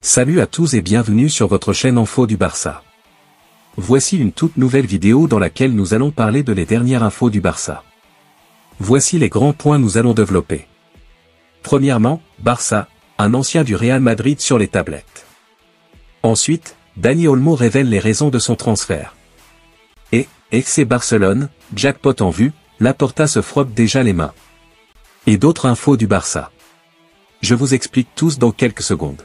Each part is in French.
Salut à tous et bienvenue sur votre chaîne Info du Barça. Voici une toute nouvelle vidéo dans laquelle nous allons parler de les dernières infos du Barça. Voici les grands points nous allons développer. Premièrement, Barça, un ancien du Real Madrid sur les tablettes. Ensuite, Dani Olmo révèle les raisons de son transfert. Et, FC Barcelone, jackpot en vue, Laporta se frotte déjà les mains. Et d'autres infos du Barça. Je vous explique tous dans quelques secondes.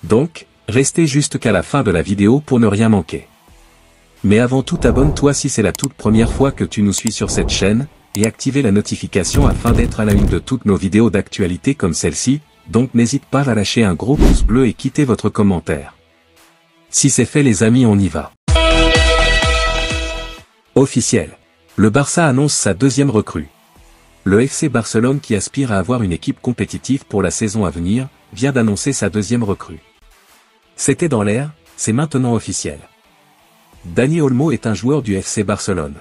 Donc, restez jusqu'à la fin de la vidéo pour ne rien manquer. Mais avant tout, abonne-toi si c'est la toute première fois que tu nous suis sur cette chaîne, et activez la notification afin d'être à la une de toutes nos vidéos d'actualité comme celle-ci, donc n'hésite pas à lâcher un gros pouce bleu et quitter votre commentaire. Si c'est fait les amis, on y va. Officiel. Le Barça annonce sa deuxième recrue. Le FC Barcelone, qui aspire à avoir une équipe compétitive pour la saison à venir, vient d'annoncer sa deuxième recrue. C'était dans l'air, c'est maintenant officiel. Dani Olmo est un joueur du FC Barcelone.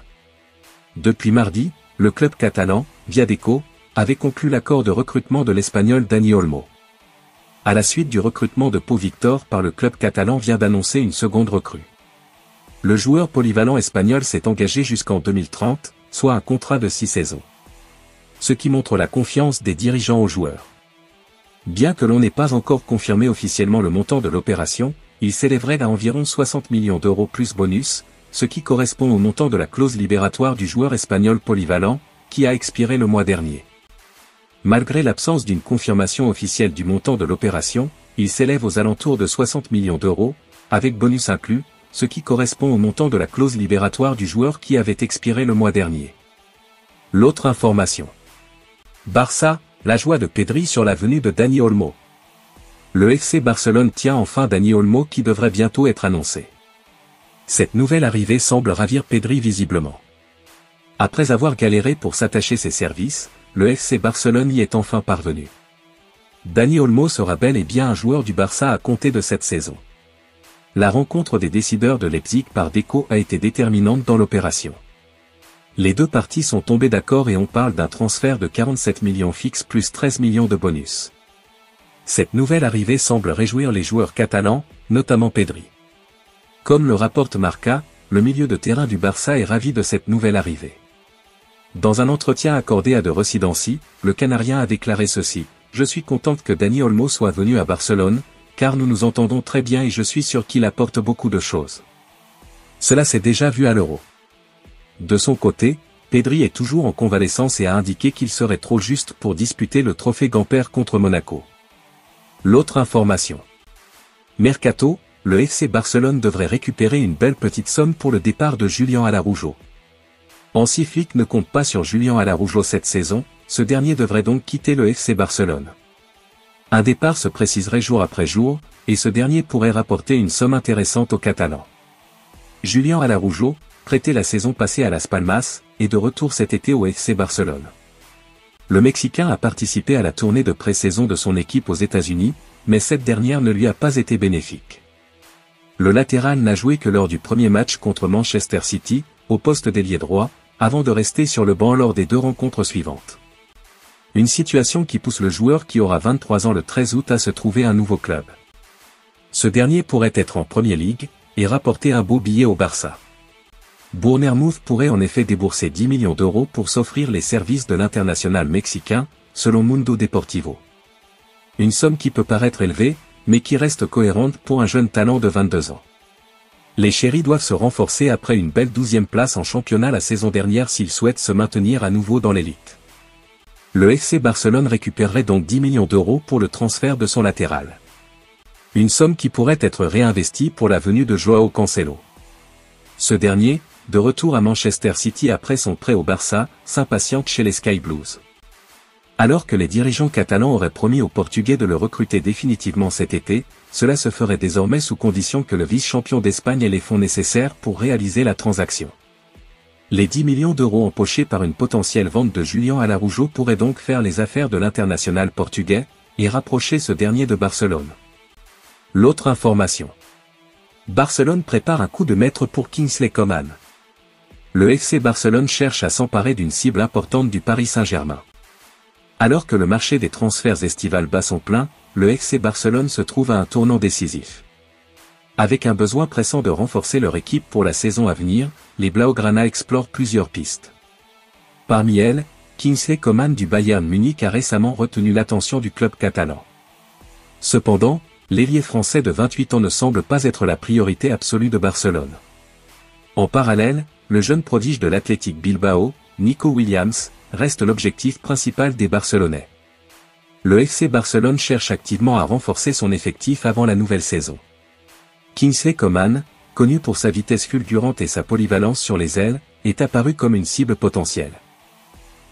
Depuis mardi, le club catalan, Viadeco, avait conclu l'accord de recrutement de l'Espagnol Dani Olmo. À la suite du recrutement de Pau Victor par le club catalan vient d'annoncer une seconde recrue. Le joueur polyvalent espagnol s'est engagé jusqu'en 2030, soit un contrat de 6 saisons. Ce qui montre la confiance des dirigeants aux joueurs. Bien que l'on n'ait pas encore confirmé officiellement le montant de l'opération, il s'élèverait à environ 60 millions d'euros plus bonus, ce qui correspond au montant de la clause libératoire du joueur espagnol polyvalent, qui a expiré le mois dernier. Malgré l'absence d'une confirmation officielle du montant de l'opération, il s'élève aux alentours de 60 millions d'euros, avec bonus inclus, ce qui correspond au montant de la clause libératoire du joueur qui avait expiré le mois dernier. L'autre information. Barça, la joie de Pedri sur la venue de Dani Olmo. Le FC Barcelone tient enfin Dani Olmo qui devrait bientôt être annoncé. Cette nouvelle arrivée semble ravir Pedri visiblement. Après avoir galéré pour s'attacher ses services, le FC Barcelone y est enfin parvenu. Dani Olmo sera bel et bien un joueur du Barça à compter de cette saison. La rencontre des décideurs de Leipzig par Deco a été déterminante dans l'opération. Les deux parties sont tombées d'accord et on parle d'un transfert de 47 millions fixes plus 13 millions de bonus. Cette nouvelle arrivée semble réjouir les joueurs catalans, notamment Pedri. Comme le rapporte Marca, le milieu de terrain du Barça est ravi de cette nouvelle arrivée. Dans un entretien accordé à De Residency, le Canarien a déclaré ceci: « Je suis contente que Dani Olmo soit venu à Barcelone, car nous nous entendons très bien et je suis sûr qu'il apporte beaucoup de choses. Cela s'est déjà vu à l'Euro. » De son côté, Pedri est toujours en convalescence et a indiqué qu'il serait trop juste pour disputer le trophée Gamper contre Monaco. L'autre information. Mercato, le FC Barcelone devrait récupérer une belle petite somme pour le départ de Julián Araujo. Hansi Flick ne compte pas sur Julián Araujo cette saison, ce dernier devrait donc quitter le FC Barcelone. Un départ se préciserait jour après jour, et ce dernier pourrait rapporter une somme intéressante aux Catalans. Julián Araujo, prêté la saison passée à Las Palmas, est de retour cet été au FC Barcelone. Le Mexicain a participé à la tournée de pré-saison de son équipe aux États-Unis, mais cette dernière ne lui a pas été bénéfique. Le latéral n'a joué que lors du premier match contre Manchester City, au poste d'ailier droit, avant de rester sur le banc lors des deux rencontres suivantes. Une situation qui pousse le joueur qui aura 23 ans le 13 août à se trouver un nouveau club. Ce dernier pourrait être en Premier League, et rapporter un beau billet au Barça. Bournemouth pourrait en effet débourser 10 millions d'euros pour s'offrir les services de l'international mexicain, selon Mundo Deportivo. Une somme qui peut paraître élevée, mais qui reste cohérente pour un jeune talent de 22 ans. Les chéris doivent se renforcer après une belle 12e place en championnat la saison dernière s'ils souhaitent se maintenir à nouveau dans l'élite. Le FC Barcelone récupérerait donc 10 millions d'euros pour le transfert de son latéral. Une somme qui pourrait être réinvestie pour la venue de Joao Cancelo. Ce dernier, de retour à Manchester City après son prêt au Barça, s'impatiente chez les Sky Blues. Alors que les dirigeants catalans auraient promis aux Portugais de le recruter définitivement cet été, cela se ferait désormais sous condition que le vice-champion d'Espagne ait les fonds nécessaires pour réaliser la transaction. Les 10 millions d'euros empochés par une potentielle vente de Julián Araujo pourraient donc faire les affaires de l'international portugais, et rapprocher ce dernier de Barcelone. L'autre information. Barcelone prépare un coup de maître pour Kingsley Coman. Le FC Barcelone cherche à s'emparer d'une cible importante du Paris Saint-Germain. Alors que le marché des transferts estival bat son plein, le FC Barcelone se trouve à un tournant décisif. Avec un besoin pressant de renforcer leur équipe pour la saison à venir, les Blaugrana explorent plusieurs pistes. Parmi elles, Kingsley Coman du Bayern Munich a récemment retenu l'attention du club catalan. Cependant, l'ailier français de 28 ans ne semble pas être la priorité absolue de Barcelone. En parallèle, le jeune prodige de l'Athletic Bilbao, Nico Williams, reste l'objectif principal des Barcelonais. Le FC Barcelone cherche activement à renforcer son effectif avant la nouvelle saison. Kingsley Coman, connu pour sa vitesse fulgurante et sa polyvalence sur les ailes, est apparu comme une cible potentielle.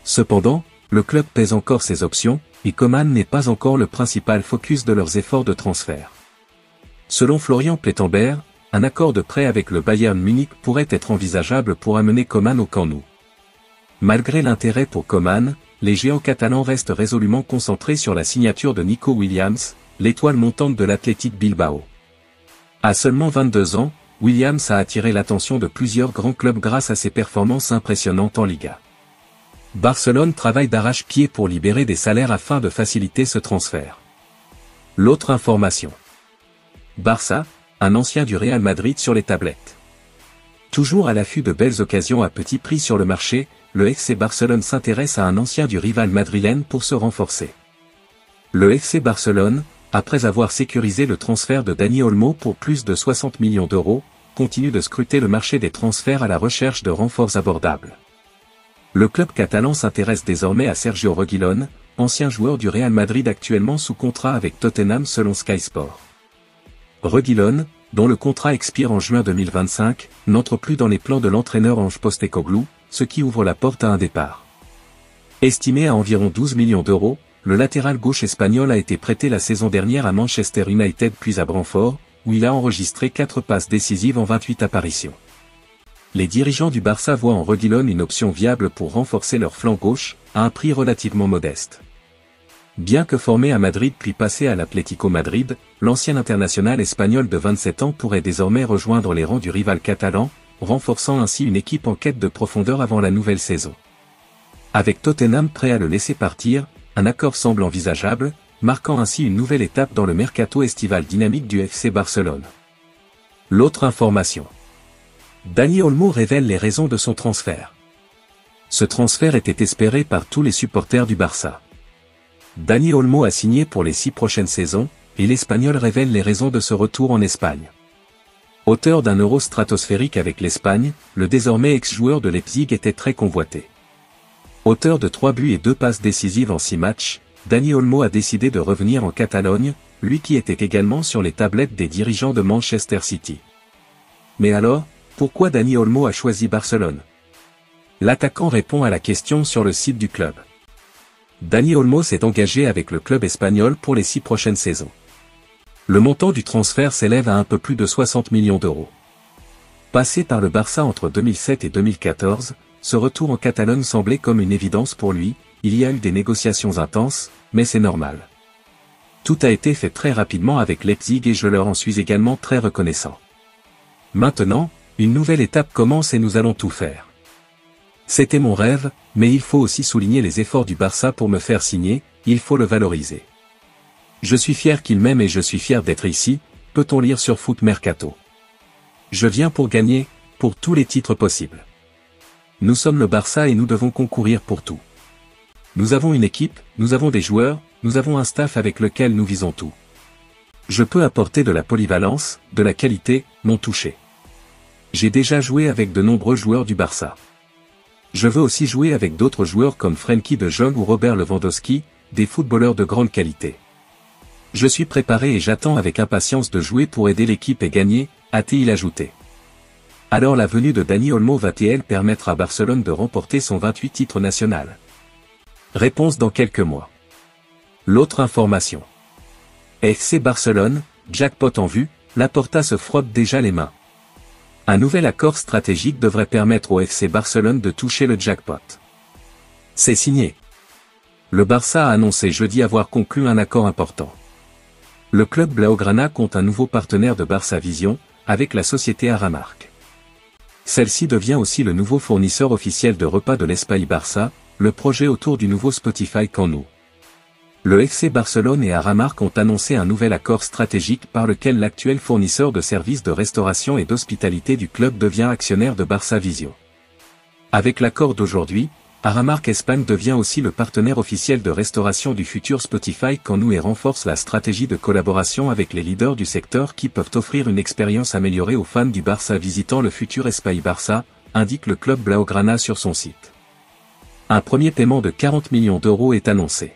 Cependant, le club pèse encore ses options, et Coman n'est pas encore le principal focus de leurs efforts de transfert. Selon Florian Plettenberg, un accord de prêt avec le Bayern Munich pourrait être envisageable pour amener Coman au Camp Nou. Malgré l'intérêt pour Coman, les géants catalans restent résolument concentrés sur la signature de Nico Williams, l'étoile montante de l'Athletic Bilbao. À seulement 22 ans, Williams a attiré l'attention de plusieurs grands clubs grâce à ses performances impressionnantes en Liga. Barcelone travaille d'arrache-pied pour libérer des salaires afin de faciliter ce transfert. L'autre information. Barça, un ancien du Real Madrid sur les tablettes. Toujours à l'affût de belles occasions à petit prix sur le marché, le FC Barcelone s'intéresse à un ancien du rival madrilène pour se renforcer. Le FC Barcelone, après avoir sécurisé le transfert de Dani Olmo pour plus de 60 millions d'euros, continue de scruter le marché des transferts à la recherche de renforts abordables. Le club catalan s'intéresse désormais à Sergio Reguilón, ancien joueur du Real Madrid actuellement sous contrat avec Tottenham selon Sky Sport. Reguilón, dont le contrat expire en juin 2025, n'entre plus dans les plans de l'entraîneur Ange Postecoglou, ce qui ouvre la porte à un départ. Estimé à environ 12 millions d'euros, le latéral gauche espagnol a été prêté la saison dernière à Manchester United puis à Brentford, où il a enregistré 4 passes décisives en 28 apparitions. Les dirigeants du Barça voient en Reguilón une option viable pour renforcer leur flanc gauche, à un prix relativement modeste. Bien que formé à Madrid puis passé à l'Atlético Madrid, l'ancien international espagnol de 27 ans pourrait désormais rejoindre les rangs du rival catalan, renforçant ainsi une équipe en quête de profondeur avant la nouvelle saison. Avec Tottenham prêt à le laisser partir, un accord semble envisageable, marquant ainsi une nouvelle étape dans le mercato estival dynamique du FC Barcelone. L'autre information. Dani Olmo révèle les raisons de son transfert. Ce transfert était espéré par tous les supporters du Barça. Dani Olmo a signé pour les 6 prochaines saisons, et l'Espagnol révèle les raisons de ce retour en Espagne. Auteur d'un Euro stratosphérique avec l'Espagne, le désormais ex-joueur de Leipzig était très convoité. Auteur de 3 buts et 2 passes décisives en 6 matchs, Dani Olmo a décidé de revenir en Catalogne, lui qui était également sur les tablettes des dirigeants de Manchester City. Mais alors, pourquoi Dani Olmo a choisi Barcelone? L'attaquant répond à la question sur le site du club. Dani Olmo s'est engagé avec le club espagnol pour les 6 prochaines saisons. Le montant du transfert s'élève à un peu plus de 60 millions d'euros. Passé par le Barça entre 2007 et 2014, ce retour en Catalogne semblait comme une évidence pour lui, il y a eu des négociations intenses, mais c'est normal. Tout a été fait très rapidement avec Leipzig et je leur en suis également très reconnaissant. Maintenant, une nouvelle étape commence et nous allons tout faire. C'était mon rêve, mais il faut aussi souligner les efforts du Barça pour me faire signer, il faut le valoriser. Je suis fier qu'il m'aime et je suis fier d'être ici, peut-on lire sur Foot Mercato. Je viens pour gagner, pour tous les titres possibles. Nous sommes le Barça et nous devons concourir pour tout. Nous avons une équipe, nous avons des joueurs, nous avons un staff avec lequel nous visons tout. Je peux apporter de la polyvalence, de la qualité, non touchée. J'ai déjà joué avec de nombreux joueurs du Barça. Je veux aussi jouer avec d'autres joueurs comme Frenkie de Jong ou Robert Lewandowski, des footballeurs de grande qualité. Je suis préparé et j'attends avec impatience de jouer pour aider l'équipe et gagner, a-t-il ajouté. Alors la venue de Dani Olmo va-t-elle permettre à Barcelone de remporter son 28 titre national? Réponse dans quelques mois. L'autre information. FC Barcelone, jackpot en vue, Laporta se frotte déjà les mains. Un nouvel accord stratégique devrait permettre au FC Barcelone de toucher le jackpot. C'est signé. Le Barça a annoncé jeudi avoir conclu un accord important. Le club Blaugrana compte un nouveau partenaire de Barça Vision, avec la société Aramark. Celle-ci devient aussi le nouveau fournisseur officiel de repas de l'Espaï Barça, le projet autour du nouveau Spotify Camp Nou. Le FC Barcelone et Aramark ont annoncé un nouvel accord stratégique par lequel l'actuel fournisseur de services de restauration et d'hospitalité du club devient actionnaire de Barça Visio. Avec l'accord d'aujourd'hui, Aramark Espagne devient aussi le partenaire officiel de restauration du futur Spotify quand nous et renforce la stratégie de collaboration avec les leaders du secteur qui peuvent offrir une expérience améliorée aux fans du Barça visitant le futur Espai Barça, indique le club Blaugrana sur son site. Un premier paiement de 40 millions d'euros est annoncé.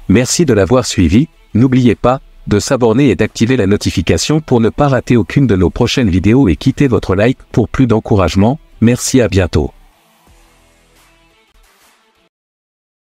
Merci de l'avoir suivi, n'oubliez pas de s'abonner et d'activer la notification pour ne pas rater aucune de nos prochaines vidéos et quittez votre like pour plus d'encouragement. Merci, à bientôt.